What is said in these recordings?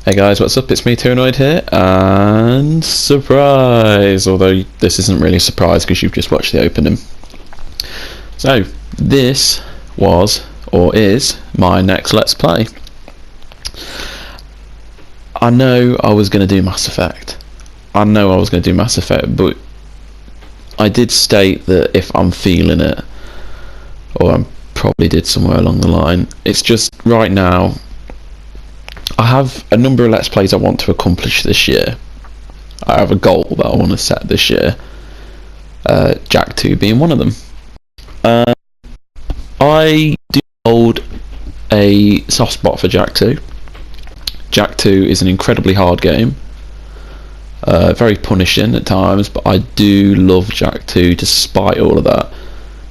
Hey guys, what's up? It's me, Tyrannoid here, and surprise! Although this isn't really a surprise because you've just watched the opening. So, this was, or is, my next Let's Play. I know I was going to do Mass Effect. But I did state that if I'm feeling it, or I probably did somewhere along the line, it's just right now, I have a number of Let's Plays I want to accomplish this year. I have a goal that I want to set this year, Jak 2 being one of them. I do hold a soft spot for Jak 2. Jak 2 is an incredibly hard game, very punishing at times, but I do love Jak 2 despite all of that.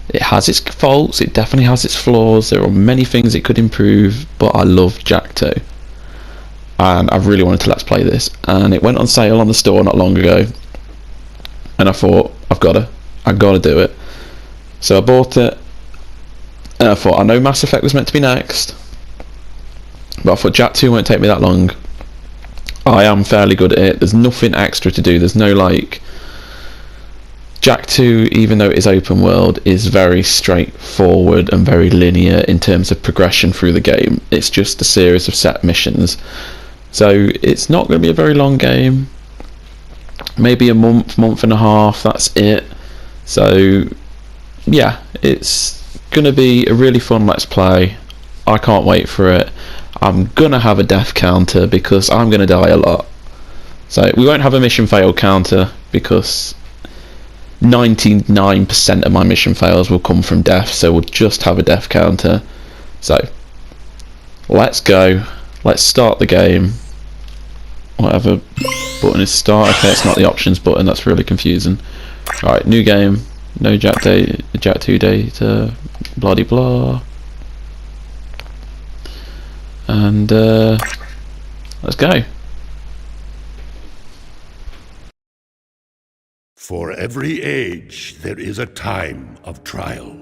It has its faults, it definitely has its flaws, there are many things it could improve, but I love Jak 2. And I really wanted to Let's Play this, and it went on sale on the store not long ago, and I thought, I've got to do it. So I bought it, and I thought, I know Mass Effect was meant to be next, but I thought Jak 2 won't take me that long. I am fairly good at it, there's nothing extra to do, there's no like... Jak 2, even though it is open world, is very straightforward and very linear in terms of progression through the game. It's just a series of set missions. So it's not going to be a very long game. Maybe a month and a half, that's it. So yeah, it's going to be a really fun Let's Play. I can't wait for it. I'm going to have a death counter because I'm going to die a lot. So we won't have a mission fail counter because 99% of my mission fails will come from death, so we'll just have a death counter. So let's go, let's start the game. Whatever button is start. Okay, it's not the options button, that's really confusing. Right, new game, no Jak 2 data, blah de blah, and let's go. For every age, there is a time of trial.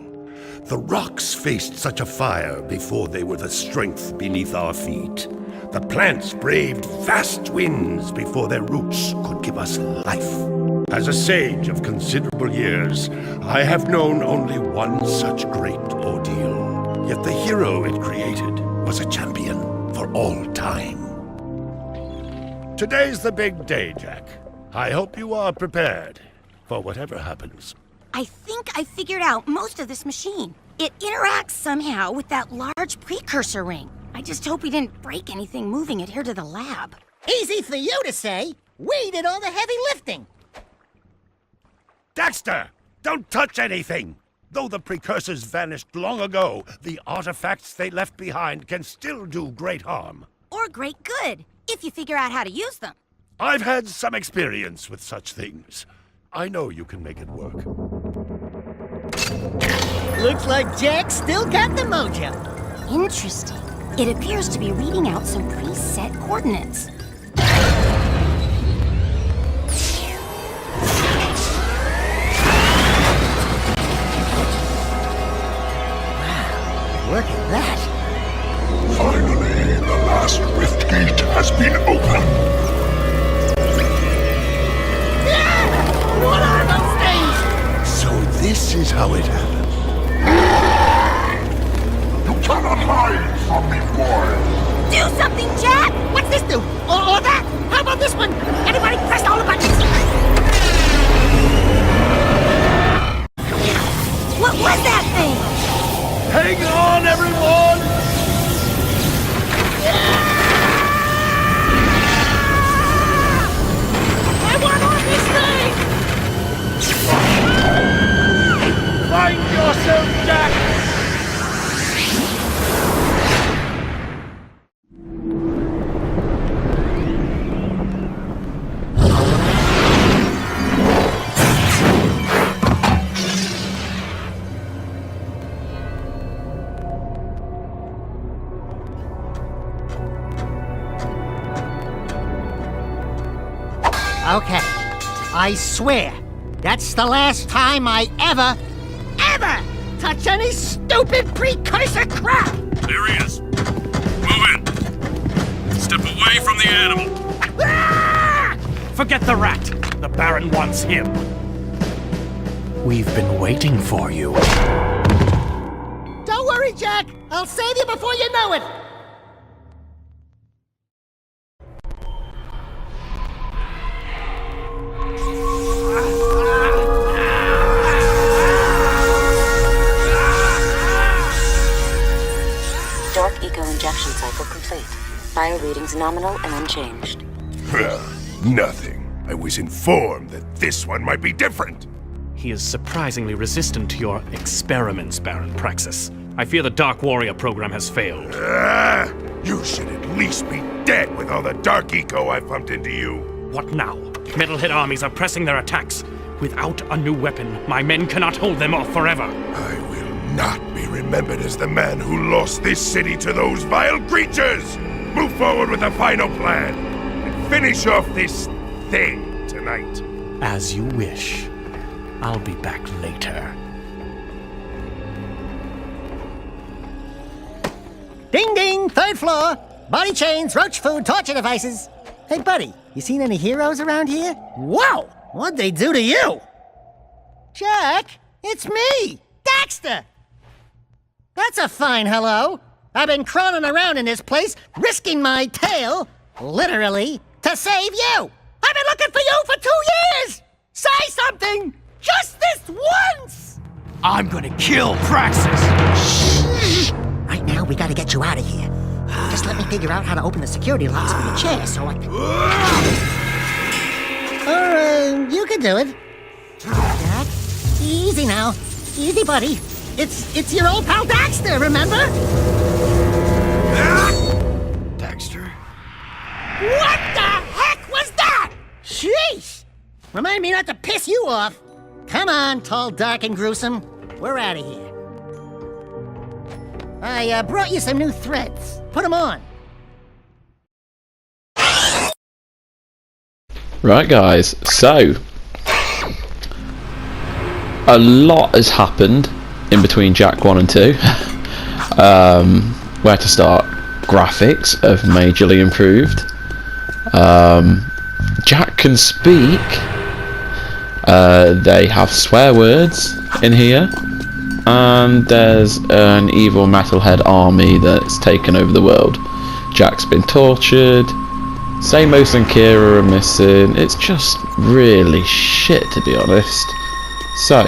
The rocks faced such a fire before they were the strength beneath our feet. The plants braved vast winds before their roots could give us life. As a sage of considerable years, I have known only one such great ordeal. Yet the hero it created was a champion for all time. Today's the big day, Jak. I hope you are prepared for whatever happens. I think I figured out most of this machine. It interacts somehow with that large precursor ring. I just hope we didn't break anything moving it here to the lab. Easy for you to say. We did all the heavy lifting. Daxter! Don't touch anything! Though the precursors vanished long ago, the artifacts they left behind can still do great harm. Or great good, if you figure out how to use them. I've had some experience with such things. I know you can make it work. Looks like Jak still got the mojo. Interesting. It appears to be reading out some preset coordinates. Wow, look at that. Finally, the last rift gate has been opened. What are those things? So this is how it happened. You cannot hide from me, boy. Do something, Jak! What's this do? Or that? How about this one? Everybody press all the buttons. What was that thing? Hang on, everyone! I want on this thing! Find yourself, Jak! Okay, I swear, that's the last time I ever touch any stupid precursor crap! There he is. Move in. Step away from the animal. Forget the rat. The Baron wants him. We've been waiting for you. Don't worry, Jack. I'll save you before you know it. Dark eco injection cycle complete. Bio readings nominal and unchanged. Nothing. I was informed that this one might be different. He is surprisingly resistant to your experiments, Baron Praxis. I fear the Dark Warrior program has failed. You should at least be dead with all the dark eco I pumped into you. What now? Metalhead armies are pressing their attacks. Without a new weapon, my men cannot hold them off forever. I will not be remembered as the man who lost this city to those vile creatures. Move forward with the final plan and finish off this thing tonight. As you wish. I'll be back later. Ding ding, third floor. Body chains, roach food, torture devices. Hey, buddy, you seen any heroes around here? Whoa! What'd they do to you? Jack, it's me, Daxter! That's a fine hello. I've been crawling around in this place, risking my tail, literally, to save you. I've been looking for you for 2 years! Say something! Just this once! I'm gonna kill Praxis! Shh! Right now, we gotta get you out of here. Just let me figure out how to open the security locks on the chair so I can... you can do it. Jack, easy now. Easy, buddy. It's your old pal Daxter, remember? Daxter? What the heck was that? Sheesh! Remind me not to piss you off. Come on, tall, dark, and gruesome. We're out of here. I brought you some new threads. Put them on. Right, guys, so a lot has happened in between Jak 1 and 2. Where to start? Graphics have majorly improved. Jak can speak. They have swear words in here, and there's an evil metalhead army that's taken over the world. Jak's been tortured. Samos and Kira are missing. It's just really shit, to be honest. So,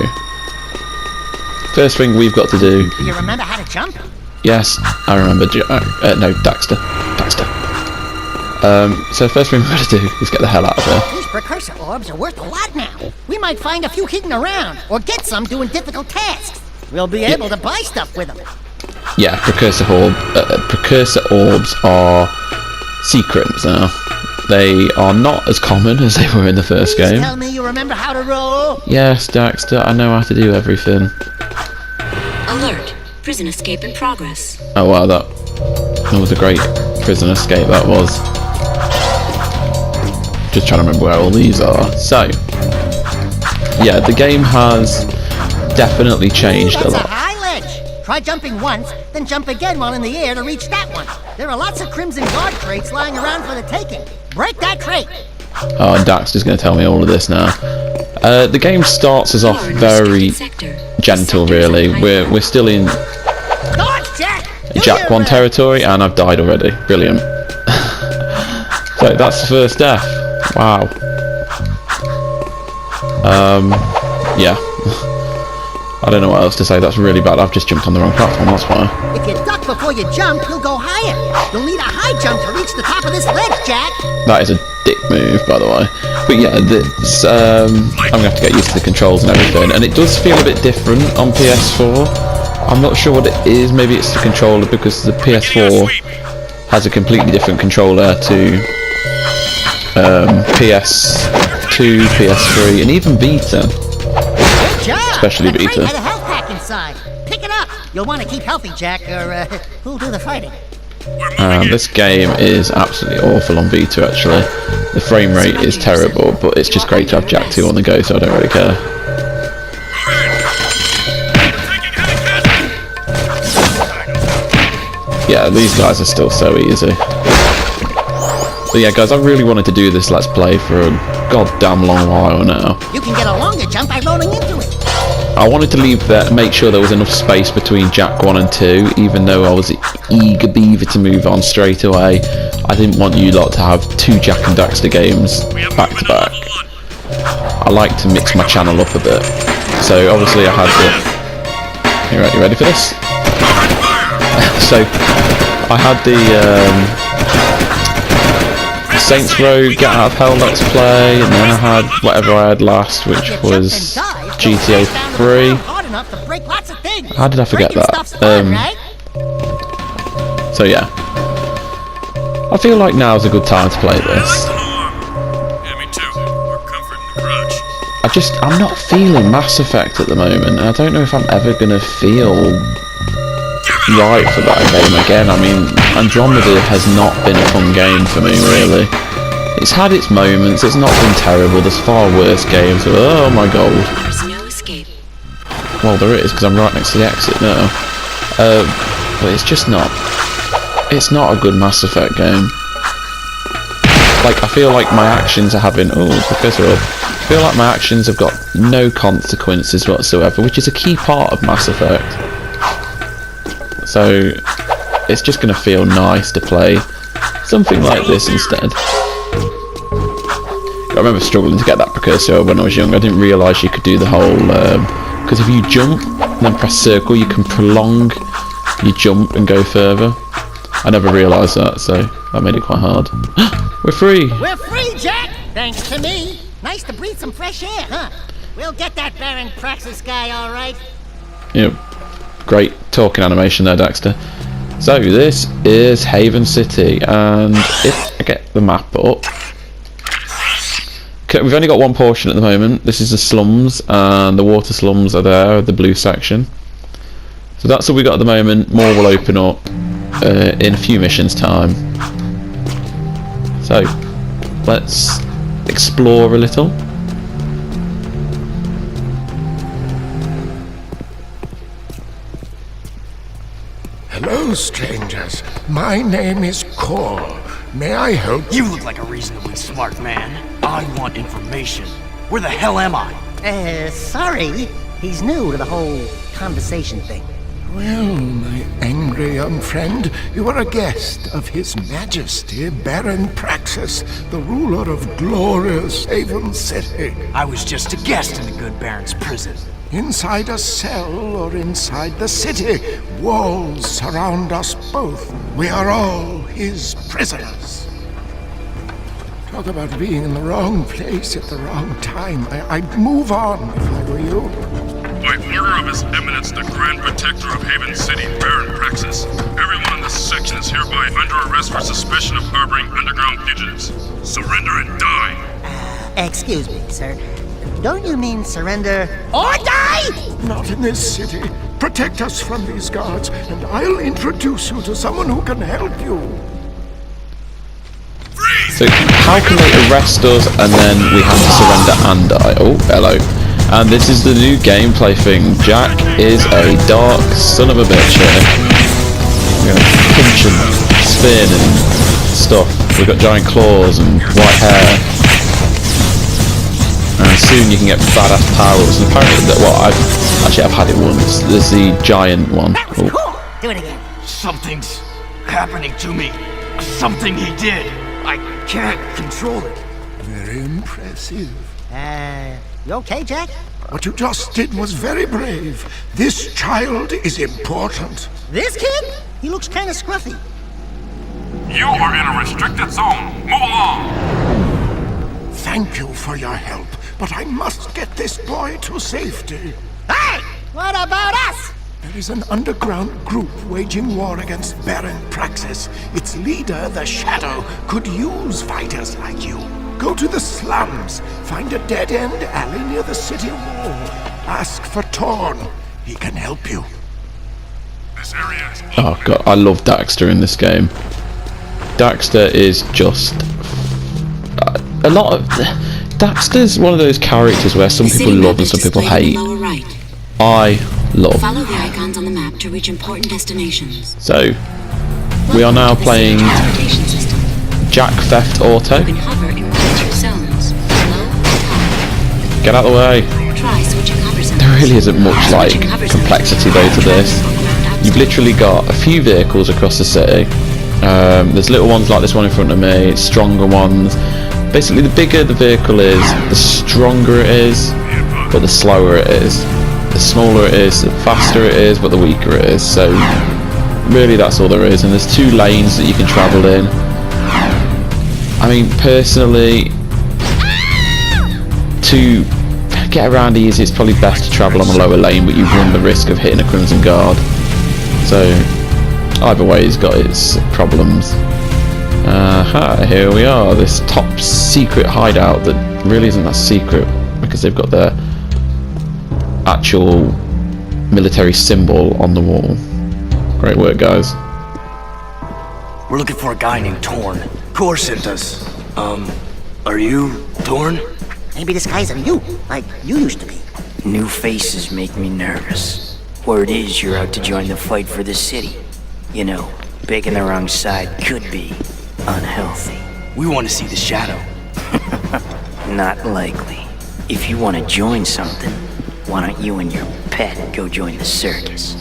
first thing we've got to do... Do you remember how to jump? Yes, I remember. No, Daxter. So first thing we've got to do is get the hell out of here. These precursor orbs are worth a lot now. We might find a few hidden around, or get some doing difficult tasks. We'll be able to buy stuff with them. Yeah, precursor orbs are secrets now. They are not as common as they were in the first game. Tell me you remember how to roll. Yes, Daxter, I know how to do everything. Alert. Prison escape in progress. Oh wow, that was a great prison escape, that was. Just trying to remember where all these are. So, yeah, the game has definitely changed a lot. That's a high ledge. Try jumping once, then jump again while in the air to reach that one. There are lots of Crimson Guard crates lying around for the taking. Break that crate. Oh, and Daxter's going to tell me all of this now. The game starts us off very gentle, really. We're still in Jak 1 territory, and I've died already. Brilliant. So that's the first death. Wow. Yeah. I don't know what else to say. That's really bad. I've just jumped on the wrong platform, that's why. If you duck before you jump, you'll go higher. You'll need a high jump to reach the top of this ledge, Jak. That is a dick move, by the way. But yeah, this, I'm going to have to get used to the controls and everything. And it does feel a bit different on PS4. I'm not sure what it is. Maybe it's the controller, because the PS4 has a completely different controller to PS2, PS3, and even Vita. Good job. Especially the Vita. crate had a health pack inside. Pick it up. You'll want to keep healthy, Jak, or who'll do the fighting? This game is absolutely awful on Vita, actually. The frame rate is terrible, but it's just great to have Jak 2 on the go, so I don't really care. Yeah, these guys are still so easy. But yeah, guys, I really wanted to do this Let's Play for a goddamn long while now. You can get a longer jump by rolling into it. I wanted to make sure there was enough space between Jak 1 and 2, even though I was eager beaver to move on straight away. I didn't want you lot to have 2 Jak and Daxter games back to back. I like to mix my channel up a bit. So obviously I had the... You ready for this? So I had the Saints Row Get Out of Hell Let's Play, and then I had whatever I had last, which was GTA 3. How did I forget that? So yeah, I feel like now's a good time to play this. I'm not feeling Mass Effect at the moment, and I don't know if I'm ever gonna feel right for that game again. I mean, Andromeda has not been a fun game for me, really. It's had its moments, it's not been terrible, there's far worse games. Oh my god. There's no escape. Well, there is, because I'm right next to the exit now. But it's just not... It's not a good Mass Effect game. Like, I feel like my actions are having... Oh, Professor up. I feel like my actions have got no consequences whatsoever, which is a key part of Mass Effect. So, it's just going to feel nice to play something like this instead. I remember struggling to get that precursor when I was young. I didn't realise you could do the whole... Because if you jump and then press circle, you can prolong your jump and go further. I never realised that, so that made it quite hard. We're free! We're free, Jak! Thanks to me. Nice to breathe some fresh air, huh? We'll get that Baron Praxis guy, all right. Yep. Great talking animation there, Daxter. So, this is Haven City, and if I get the map up... Okay, we've only got one portion at the moment. This is the slums, and the water slums are there, the blue section. So that's all we got at the moment. More will open up in a few missions time. So, let's explore a little. Hello, strangers. My name is Cor. May I help? You look like a reasonably smart man. I want information. Where the hell am I? Sorry. He's new to the whole conversation thing. Well, my angry young friend, you are a guest of His Majesty Baron Praxis, the ruler of glorious Haven City. I was just a guest in the good Baron's prison. Inside a cell or inside the city, walls surround us both. We are all his prisoners. Talk about being in the wrong place at the wrong time. I'd move on if I were you. By order of His Eminence, the Grand Protector of Haven City, Baron Praxis, everyone in this section is hereby under arrest for suspicion of harboring underground fugitives. Surrender and die! Excuse me, sir. Don't you mean surrender or die? Not in this city. Protect us from these guards, and I'll introduce you to someone who can help you. So, how can they arrest us and then we have to surrender and die? Oh, hello. And this is the new gameplay thing. Jak is a dark son of a bitch here. We're gonna pinch and spin and stuff. We've got giant claws and white hair. And soon you can get badass powers. And apparently, I've had it once. There's the giant one. That was cool. Do it again. Something's happening to me. Something he did. I can't control it. Very impressive. You okay, Jak? What you just did was very brave. This child is important. This kid? He looks kind of scruffy. You are in a restricted zone. Move along! Thank you for your help, but I must get this boy to safety. Hey! What about us? There is an underground group waging war against Baron Praxis. Its leader, the Shadow, could use fighters like you. Go to the slums, find a dead-end alley near the city wall. Ask for Torn. He can help you. This area is... Oh god, I love Daxter in this game. Daxter is just... a lot of... Daxter's one of those characters where some people love and some people hate. I love. Follow the icons on the map to reach important destinations. So, we are now playing Jack Theft Auto. You can hover in relative zones. Low and high. Get out of the way. Try switching hover zones. There really isn't much like Switching hover zones. complexity though to this. You've literally got a few vehicles across the city. There's little ones like this one in front of me, stronger ones. Basically, the bigger the vehicle is, the stronger it is, but the slower it is. The smaller it is, the faster it is, but the weaker it is. So really that's all there is. And there's 2 lanes that you can travel in. I mean, personally, to get around easy, it's probably best to travel on a lower lane, but you run the risk of hitting a Crimson Guard. So either way has got its problems. Here we are, this top secret hideout that really isn't that secret because they've got their actual military symbol on the wall. Great work, guys. We're looking for a guy named Torn. Core sent us. Are you Torn? Maybe this guy's a you, like you used to be. New faces make me nervous. Word is you're out to join the fight for the city. You know, picking the wrong side could be unhealthy. We want to see the Shadow. Not likely. If you want to join something, why don't you and your pet go join the circus?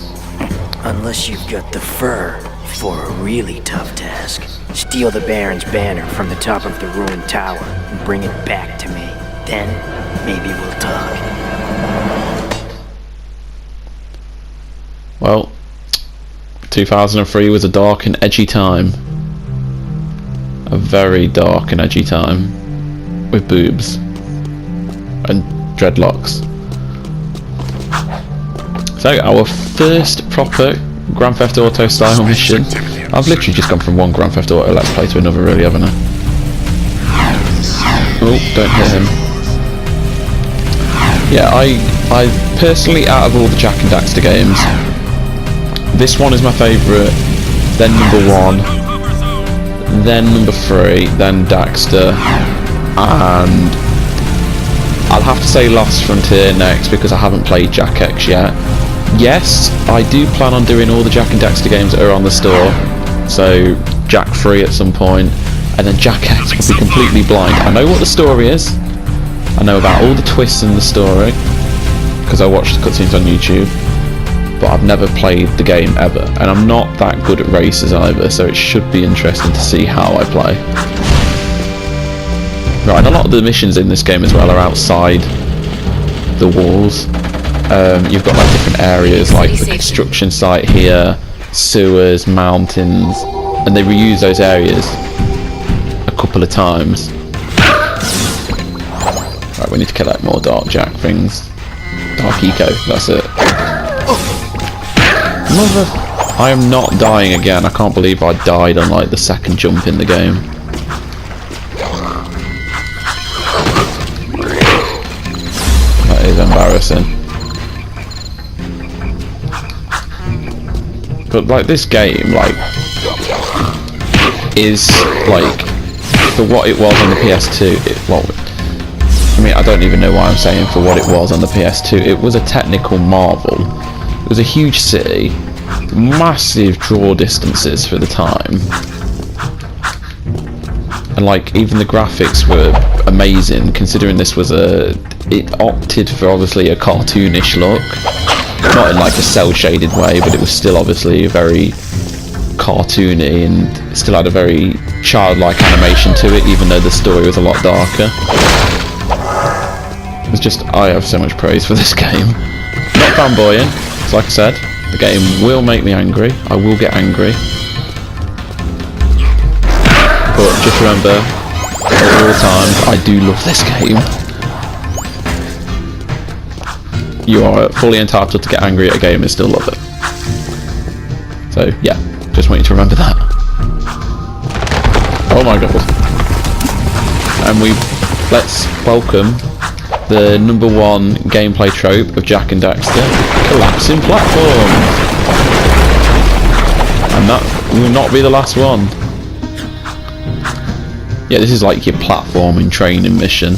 Unless you've got the fur for a really tough task. Steal the Baron's banner from the top of the ruined tower and bring it back to me. Then, maybe we'll talk. Well, 2003 was a dark and edgy time. A very dark and edgy time. With boobs. And dreadlocks. So, our first proper Grand Theft Auto style mission. I've literally just gone from one Grand Theft Auto Let's Play to another, really, haven't I? Oh, don't hit him. Yeah, I personally, out of all the Jak and Daxter games, this one is my favourite, then number 1, then number 3, then Daxter, and I'll have to say Lost Frontier next because I haven't played Jak X yet. Yes, I do plan on doing all the Jak and Daxter games that are on the store, so Jak 3 at some point, and then Jak X will be completely blind. I know what the story is, I know about all the twists in the story, because I watched the cutscenes on YouTube, but I've never played the game ever, and I'm not that good at races either, so it should be interesting to see how I play. Right, and a lot of the missions in this game as well are outside the walls. You've got like different areas, like the construction site here, sewers, mountains, and they reuse those areas a couple of times. Right, we need to collect more Dark Jak things. Dark Eco, that's it. Mother... I am not dying again. I can't believe I died on like the second jump in the game. That is embarrassing. But like this game, like, is like, for what it was on the PS2, I mean, I don't even know why I'm saying for what it was on the PS2. It was a technical marvel. It was a huge city, massive draw distances for the time, and like even the graphics were amazing. Considering this was it opted for obviously a cartoonish look, not in like a cel shaded way, but it was still obviously very cartoony and still had a very childlike animation to it, even though the story was a lot darker. It was just, I have so much praise for this game. Not fanboying, because like I said, the game will make me angry. I will get angry. But just remember, at all times, I do love this game. You are fully entitled to get angry at a game and still love it. So yeah, just want you to remember that. Oh my god. And let's welcome the #1 gameplay trope of Jak and Daxter, collapsing platforms. And that will not be the last one. Yeah, this is like your platforming training mission.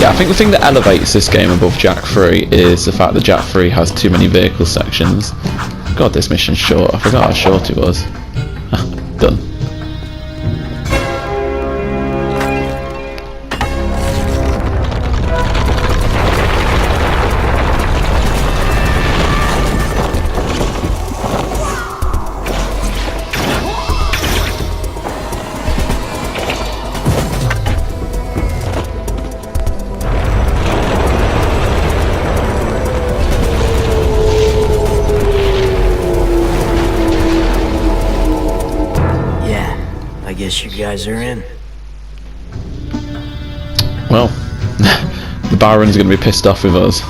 Yeah, I think the thing that elevates this game above Jak 3 is the fact that Jak 3 has too many vehicle sections. God, this mission's short. I forgot how short it was. Done. I guess you guys are in. Well, the Baron's going to be pissed off with us.